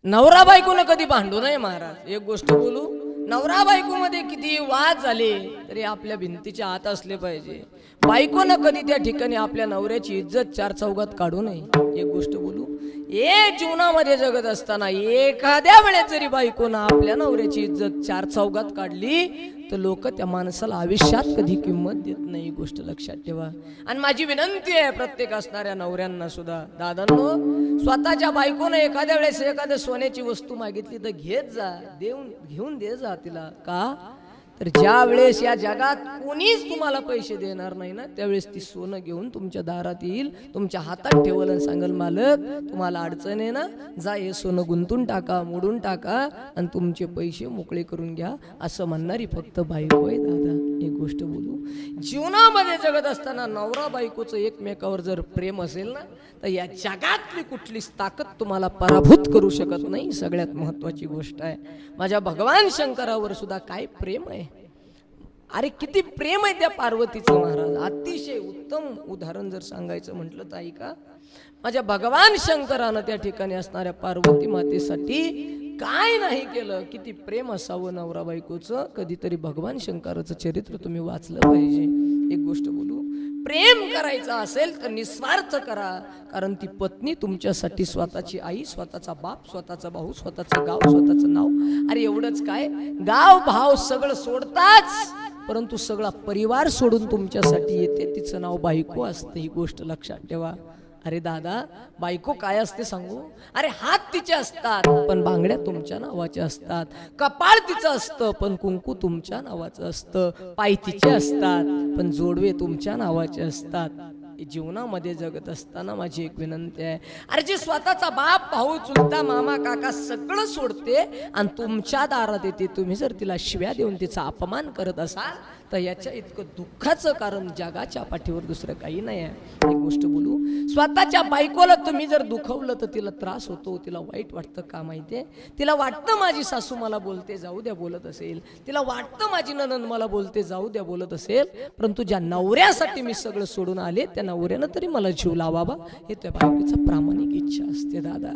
नवरा बायकोनं कधी भांडू नये महाराज. एक गोष्ट बोलू, नवरा बायको मध्ये किती वाद झाले तरी आपल्या भिंतीच्या आत असले पाहिजे. बायकोनं कधी त्या ठिकाणी आपल्या नवऱ्याची इज्जत चार चौघात काढू नये. एक गोष्ट बोलू, जीवनामध्ये जगत असताना एखाद्या वेळेस जरी बायकोनं आपल्या नवऱ्याची इज्जत चार चौघात काढली तर लोक त्या माणसाला आयुष्यात कधी किंमत देत नाही. ही गोष्ट लक्षात ठेवा. आणि माझी विनंती आहे प्रत्येक असणाऱ्या नवऱ्यांना सुद्धा, दादांनो, स्वतःच्या बायकोनं एखाद्या वेळेस एखाद्या सोन्याची वस्तू मागितली तर घेत जा, घेऊन दे जा तिला. का तर ज्या वेळेस या जगात कोणीच तुम्हाला पैसे देणार नाही ना, त्यावेळेस ती सोनं घेऊन तुमच्या दारात येईल, तुमच्या हातात ठेवल आणि सांगल, मालक तुम्हाला अडचण आहे ना, जा हे सोनं गुंतून टाका, मोडून टाका आणि तुमचे पैसे मोकळे करून घ्या, असं म्हणणारी फक्त बायको आहे दादा. एक गोष्ट बोलू, जीवनामध्ये जगत असताना नवरा बायकोचं एकमेकावर जर प्रेम असेल ना, तर या जगातली कुठलीच ताकद तुम्हाला पराभूत करू शकत नाही. सगळ्यात महत्वाची गोष्ट आहे, माझ्या भगवान शंकरावर सुद्धा काय प्रेम आहे. अरे किती प्रेम आहे त्या पार्वतीचं महाराज. अतिशय उत्तम उदाहरण जर सांगायचं म्हटलं तर ऐका, माझ्या भगवान शंकरानं त्या ठिकाणी असणाऱ्या पार्वती मातेसाठी काय नाही केलं. किती प्रेम असावं नवरा बायकोचं. कधीतरी भगवान शंकराचं चरित्र तुम्ही वाचलं पाहिजे. एक गोष्ट बोलू, प्रेम करायचं असेल तर निस्वार्थ करा, कारण ती पत्नी तुमच्यासाठी स्वतःची आई, स्वतःचा बाप, स्वतःचा भाऊ, स्वतःचं गाव, स्वतःचं नाव, अरे एवढंच काय, गाव भाव सगळं सोडताच, परंतु सगळा परिवार सोडून तुमच्यासाठी येते. तिचं नाव बायको असते. ही गोष्ट लक्षात ठेवा. अरे दादा, बायको काय असते सांगू, अरे हात तिचे असतात पण बांगड्या तुमच्या नावाच्या असतात, कपाळ तिचं असतं पण कुंकू तुमच्या नावाचं असतं, पाय तिचे असतात पण जोडवे तुमच्या नावाचे असतात. जीवनामध्ये जगत असताना माझी एक विनंती आहे, अरे जे स्वतःचा बाप, भाऊ, चुलता, मामा, काका सगळं सोडते आणि तुमच्या दारात येते, तुम्ही जर तिला शिव्या देऊन तिचा अपमान करत असाल तर याच्या इतकं दुःखाचं कारण जगाच्या पाठीवर दुसरं काही नाही आहे. एक गोष्ट बोलू, स्वतःच्या बायकोला तुम्ही जर दुखवलं तर तिला त्रास होतो, तिला वाईट वाटतं. का माहितीये, तिला वाटतं माझी सासू मला बोलते जाऊ द्या बोलत असेल, तिला वाटतं माझी नणंद मला बोलते जाऊ द्या बोलत असेल, परंतु ज्या नवऱ्यासाठी मी सगळं सोडून आले त्या नवऱ्यानं तरी मला जीव लावावा, हे त्या बायकोचा प्रामाणिक इच्छा असते दादा.